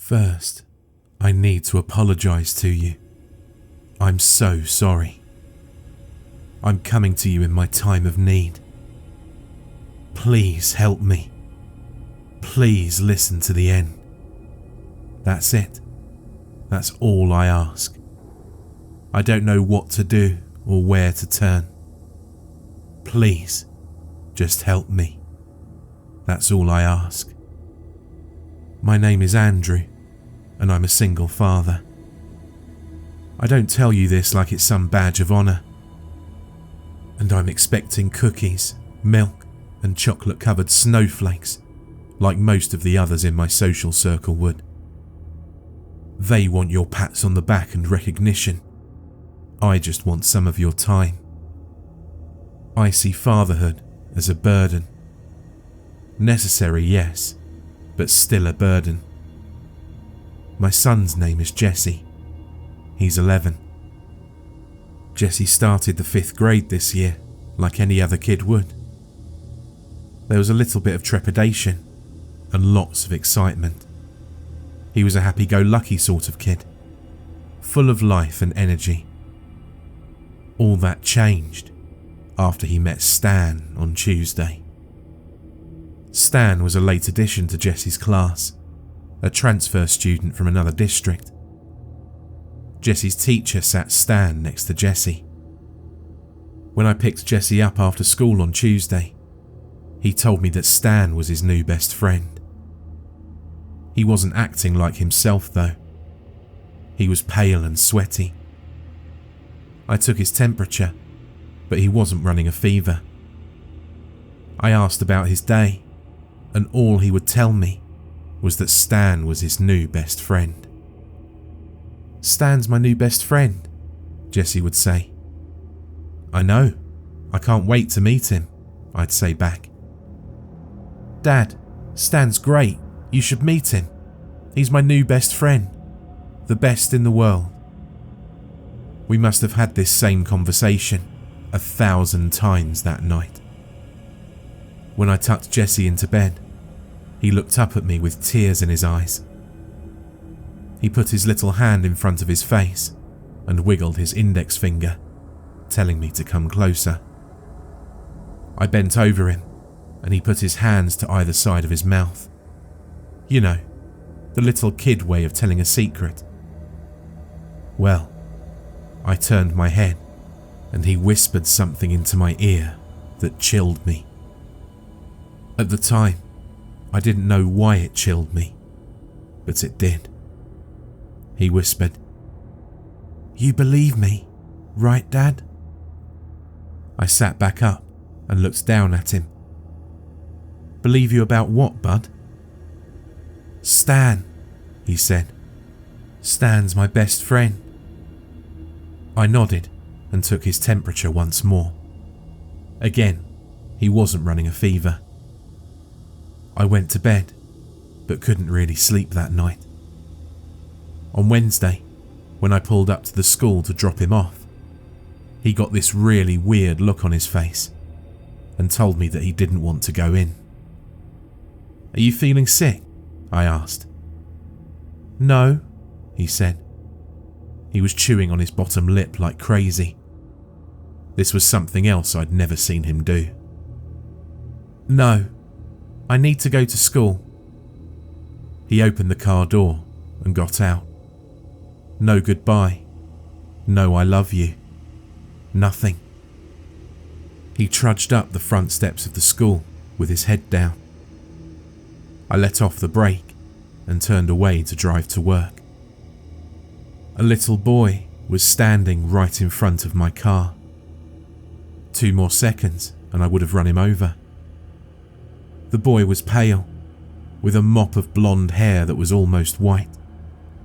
First, I need to apologize to you. I'm so sorry. I'm coming to you in my time of need. Please help me. Please listen to the end. That's it. That's all I ask. I don't know what to do or where to turn. Please, just help me. That's all I ask. My name is Andrew, and I'm a single father. I don't tell you this like it's some badge of honour. And I'm expecting cookies, milk, and chocolate-covered snowflakes, like most of the others in my social circle would. They want your pats on the back and recognition. I just want some of your time. I see fatherhood as a burden. Necessary, yes, but still a burden. My son's name is Jesse. He's 11. Jesse started the 5th grade this year, like any other kid would. There was a little bit of trepidation and lots of excitement. He was a happy-go-lucky sort of kid, full of life and energy. All that changed after he met Stan on Tuesday. Stan was a late addition to Jesse's class, a transfer student from another district. Jesse's teacher sat Stan next to Jesse. When I picked Jesse up after school on Tuesday, he told me that Stan was his new best friend. He wasn't acting like himself though. He was pale and sweaty. I took his temperature, but he wasn't running a fever. I asked about his day, and all he would tell me was that Stan was his new best friend. "Stan's my new best friend," Jesse would say. "I know. I can't wait to meet him," I'd say back. "Dad, Stan's great. You should meet him. He's my new best friend. The best in the world." We must have had this same conversation 1,000 times that night. When I tucked Jesse into bed, he looked up at me with tears in his eyes. He put his little hand in front of his face and wiggled his index finger, telling me to come closer. I bent over him, and he put his hands to either side of his mouth. You know, the little kid way of telling a secret. Well, I turned my head, and he whispered something into my ear that chilled me. At the time, I didn't know why it chilled me, but it did. He whispered, "You believe me, right, Dad?" I sat back up and looked down at him. "Believe you about what, bud?" "Stan," he said. "Stan's my best friend." I nodded and took his temperature once more. Again, he wasn't running a fever. I went to bed, but couldn't really sleep that night. On Wednesday, when I pulled up to the school to drop him off, he got this really weird look on his face and told me that he didn't want to go in. "Are you feeling sick?" I asked. "No," he said. He was chewing on his bottom lip like crazy. This was something else I'd never seen him do. "No, I need to go to school." He opened the car door and got out. No goodbye. No I love you. Nothing. He trudged up the front steps of the school with his head down. I let off the brake and turned away to drive to work. A little boy was standing right in front of my car. 2 more seconds and I would have run him over. The boy was pale, with a mop of blonde hair that was almost white,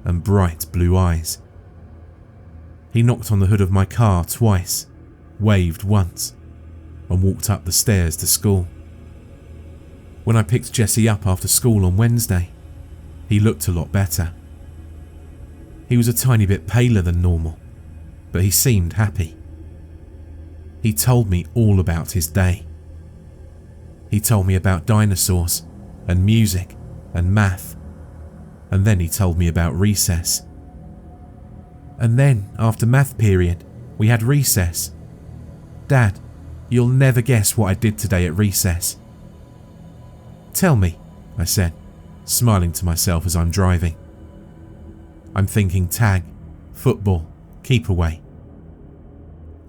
and bright blue eyes. He knocked on the hood of my car twice, waved once, and walked up the stairs to school. When I picked Jesse up after school on Wednesday, he looked a lot better. He was a tiny bit paler than normal, but he seemed happy. He told me all about his day. He told me about dinosaurs and music and math. and then he told me about recess. And then, after math period, we had recess. Dad, you'll never guess what I did today at recess. Tell me, I said, smiling to myself as I'm driving. I'm thinking tag, football, keep away.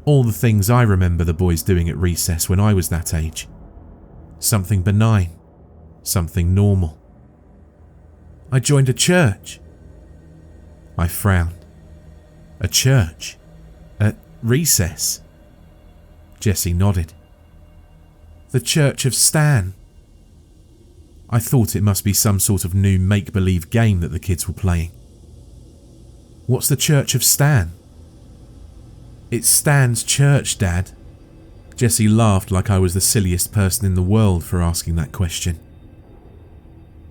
All the things I remember the boys doing at recess when I was that age. Something benign, something normal. I joined a church. I frowned. A church? At recess? Jessie nodded. The Church of Stan. I thought it must be some sort of new make-believe game that the kids were playing. What's the Church of Stan? It's Stan's church, Dad. Jessie laughed like I was the silliest person in the world for asking that question.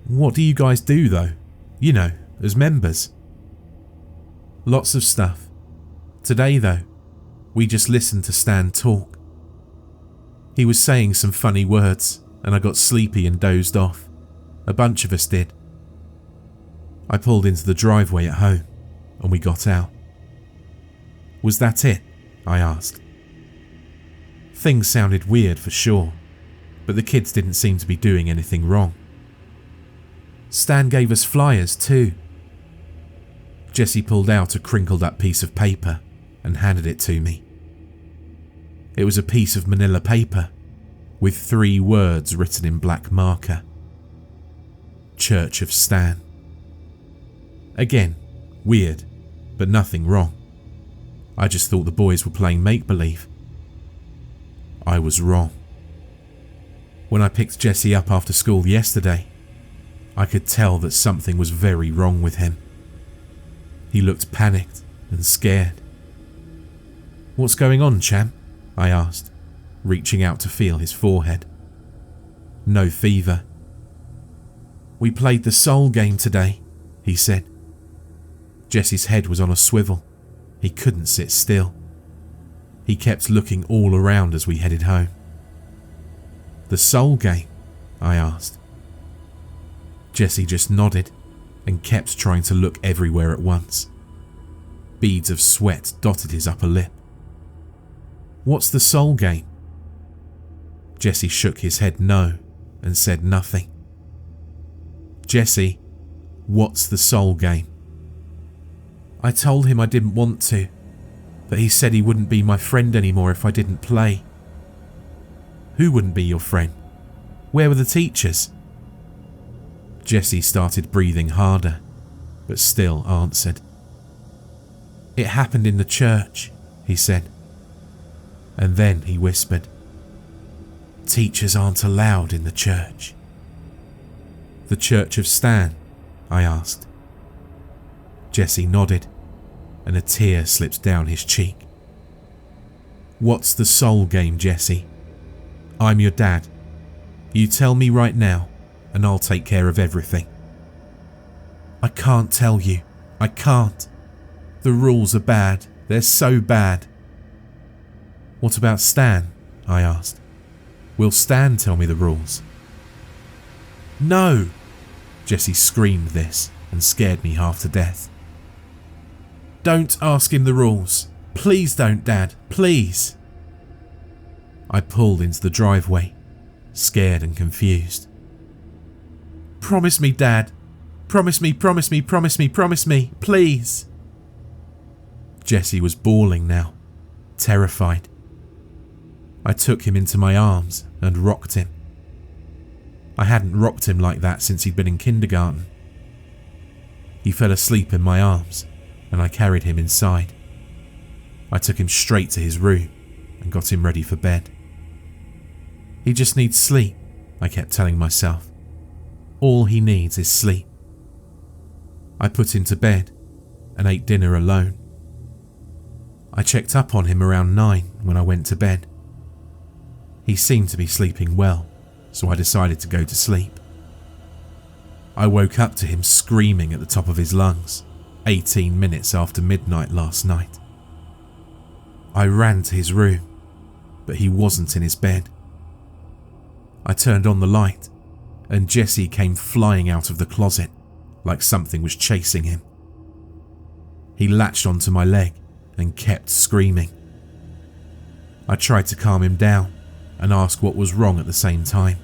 What do you guys do though? You know, as members. Lots of stuff. Today though, we just listened to Stan talk. He was saying some funny words and I got sleepy and dozed off. A bunch of us did. I pulled into the driveway at home and we got out. Was that it? I asked. Things sounded weird for sure, but the kids didn't seem to be doing anything wrong. Stan gave us flyers too. Jessie pulled out a crinkled up piece of paper and handed it to me. It was a piece of manila paper with 3 words written in black marker. Church of Stan. Again, weird, but nothing wrong. I just thought the boys were playing make-believe. I was wrong. When I picked Jessie up after school yesterday, I could tell that something was very wrong with him. He looked panicked and scared. What's going on, champ? I asked, reaching out to feel his forehead. No fever. We played the soul game today, he said. Jessie's head was on a swivel. He couldn't sit still. He kept looking all around as we headed home. The soul game? I asked. Jessie just nodded and kept trying to look everywhere at once. Beads of sweat dotted his upper lip. What's the soul game? Jessie shook his head no and said nothing. Jessie, what's the soul game? I told him I didn't want to, but he said he wouldn't be my friend anymore if I didn't play. Who wouldn't be your friend? Where were the teachers? Jessie started breathing harder, but still answered. It happened in the church, he said. And then he whispered, teachers aren't allowed in the church. The Church of Stan? I asked. Jessie nodded, and a tear slipped down his cheek. What's the soul game, Jessie? I'm your dad. You tell me right now, and I'll take care of everything. I can't tell you. I can't. The rules are bad. They're so bad. What about Stan? I asked. Will Stan tell me the rules? No! Jessie screamed this and scared me half to death. Don't ask him the rules. Please don't, Dad. Please. I pulled into the driveway, scared and confused. Promise me, Dad. Promise me, promise me, promise me, promise me, please. Jessie was bawling now, terrified. I took him into my arms and rocked him. I hadn't rocked him like that since he'd been in kindergarten. He fell asleep in my arms, and I carried him inside. I took him straight to his room and got him ready for bed. He just needs sleep, I kept telling myself. All he needs is sleep. I put him to bed and ate dinner alone. I checked up on him around 9 when I went to bed. He seemed to be sleeping well, so I decided to go to sleep. I woke up to him screaming at the top of his lungs, 18 minutes after midnight last night. I ran to his room, but he wasn't in his bed. I turned on the light, and Jessie came flying out of the closet, like something was chasing him. He latched onto my leg and kept screaming. I tried to calm him down and ask what was wrong at the same time.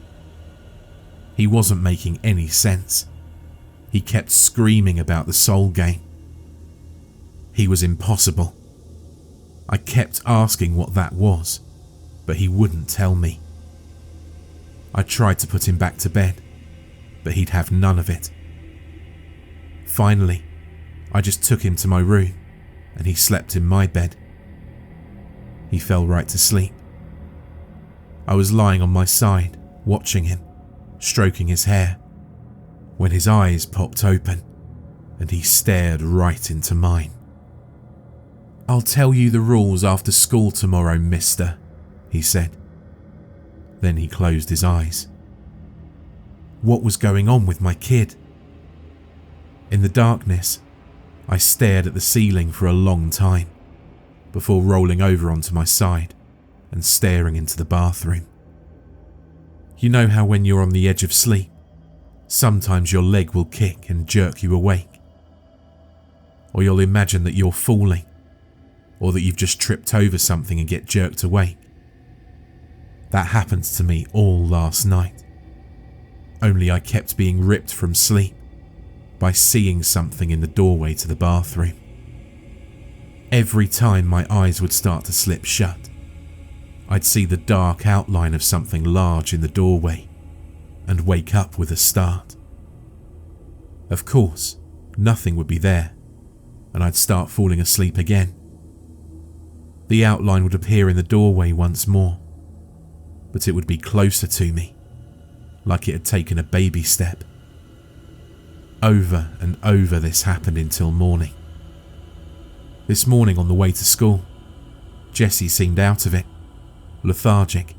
He wasn't making any sense. He kept screaming about the soul game. He was impossible. I kept asking what that was, but he wouldn't tell me. I tried to put him back to bed, but he'd have none of it. Finally, I just took him to my room and he slept in my bed. He fell right to sleep. I was lying on my side, watching him, stroking his hair, when his eyes popped open and he stared right into mine. "I'll tell you the rules after school tomorrow, mister," he said. Then he closed his eyes. What was going on with my kid? In the darkness, I stared at the ceiling for a long time before rolling over onto my side and staring into the bathroom. You know how when you're on the edge of sleep, sometimes your leg will kick and jerk you awake? Or you'll imagine that you're falling, or that you've just tripped over something and get jerked awake. That happened to me all last night, only I kept being ripped from sleep by seeing something in the doorway to the bathroom. Every time my eyes would start to slip shut, I'd see the dark outline of something large in the doorway and wake up with a start. Of course, nothing would be there, and I'd start falling asleep again. The outline would appear in the doorway once more, but it would be closer to me, like it had taken a baby step. Over and over this happened until morning. This morning on the way to school, Jessie seemed out of it, lethargic.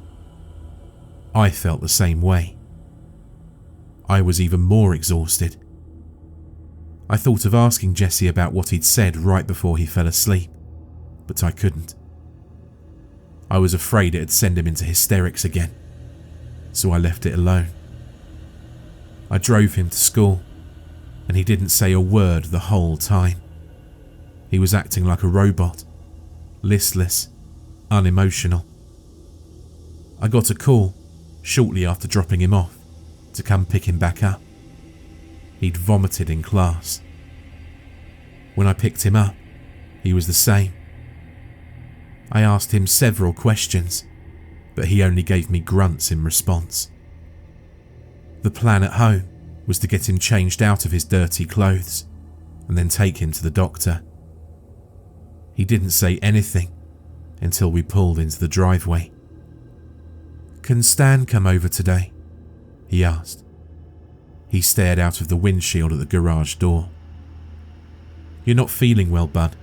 I felt the same way. I was even more exhausted. I thought of asking Jessie about what he'd said right before he fell asleep, but I couldn't. I was afraid it'd send him into hysterics again, so I left it alone. I drove him to school, and he didn't say a word the whole time. He was acting like a robot, listless, unemotional. I got a call shortly after dropping him off to come pick him back up. He'd vomited in class. When I picked him up, he was the same. I asked him several questions, but he only gave me grunts in response. The plan at home was to get him changed out of his dirty clothes and then take him to the doctor. He didn't say anything until we pulled into the driveway. "Can Stan come over today?" he asked. He stared out of the windshield at the garage door. "You're not feeling well, bud,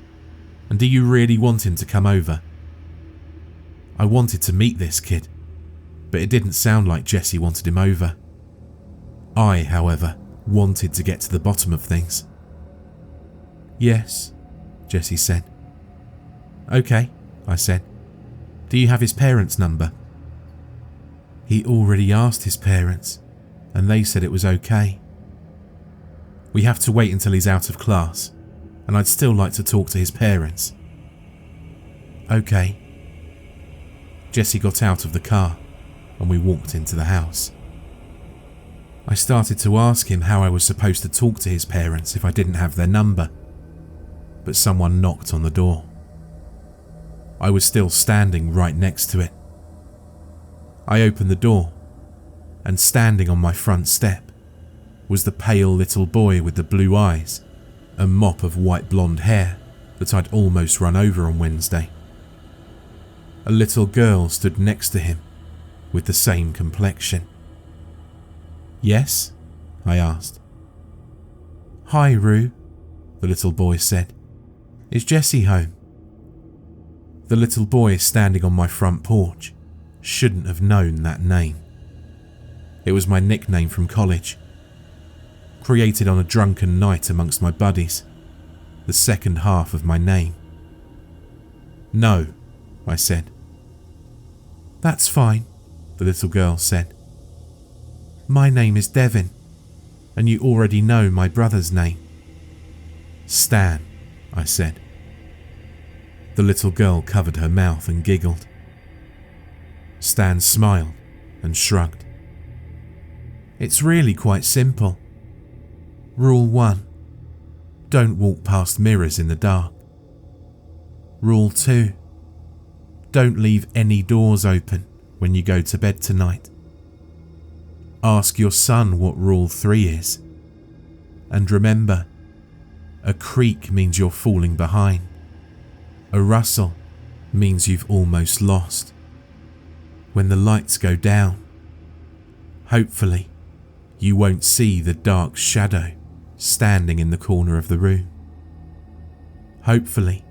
and do you really want him to come over?" I wanted to meet this kid, but it didn't sound like Jessie wanted him over. I, however, wanted to get to the bottom of things. "Yes," Jessie said. "Okay," I said. "Do you have his parents' number?" He already asked his parents, and they said it was okay. "We have to wait until he's out of class, and I'd still like to talk to his parents." "Okay." Jessie got out of the car, and we walked into the house. I started to ask him how I was supposed to talk to his parents if I didn't have their number, but someone knocked on the door. I was still standing right next to it. I opened the door, and standing on my front step was the pale little boy with the blue eyes and mop of white blonde hair that I'd almost run over on Wednesday. A little girl stood next to him with the same complexion. "Yes?" I asked. "Hi, Rue," the little boy said. "Is Jessie home?" The little boy standing on my front porch shouldn't have known that name. It was my nickname from college, created on a drunken night amongst my buddies, the second half of my name. "No," I said. "That's fine," the little girl said. "My name is Devin." and you already know my brother's name." "Stan," I said. The little girl covered her mouth and giggled. Stan smiled and shrugged. "It's really quite simple. Rule 1. Don't walk past mirrors in the dark. Rule 2. Don't leave any doors open when you go to bed tonight. Ask your son what Rule 3 is. And remember, a creak means you're falling behind. A rustle means you've almost lost. When the lights go down, hopefully you won't see the dark shadow standing in the corner of the room. Hopefully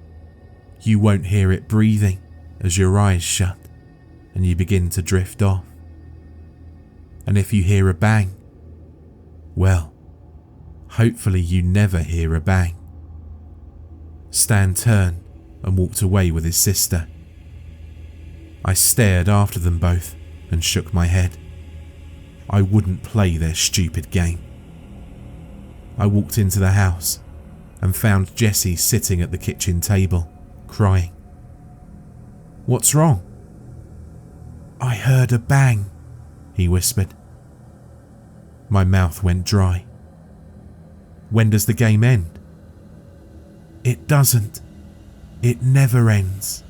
you won't hear it breathing as your eyes shut and you begin to drift off. And if you hear a bang, well, hopefully you never hear a bang." Stan turned and walked away with his sister. I stared after them both and shook my head. I wouldn't play their stupid game. I walked into the house and found Jesse sitting at the kitchen table, crying. "What's wrong?" "I heard a bang," he whispered. My mouth went dry. "When does the game end?" "It doesn't. It never ends."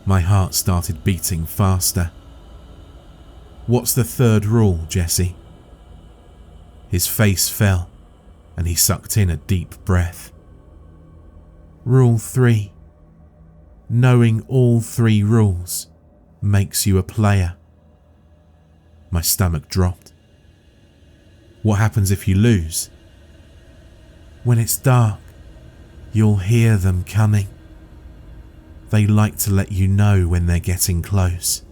My heart started beating faster. "What's the third rule, Jesse?" His face fell and he sucked in a deep breath. "Rule 3. Knowing all 3 rules makes you a player." My stomach dropped. "What happens if you lose?" "When it's dark, you'll hear them coming. They like to let you know when they're getting close."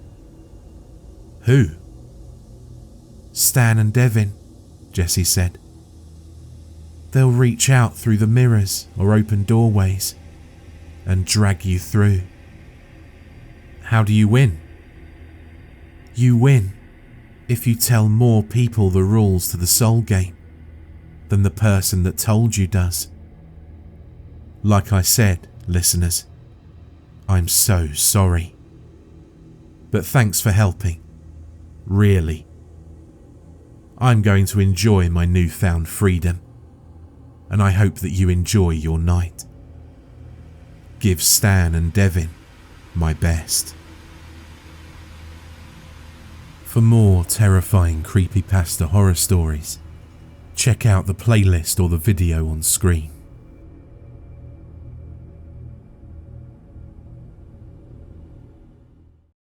"Who?" "Stan and Devin," Jesse said. "They'll reach out through the mirrors or open doorways and drag you through." "How do you win?" "You win if you tell more people the rules to the soul game than the person that told you does." Like I said, listeners, I'm so sorry. But thanks for helping. Really. I'm going to enjoy my newfound freedom, and I hope that you enjoy your night. Give Stan and Devin my best. For more terrifying creepypasta horror stories, check out the playlist or the video on screen.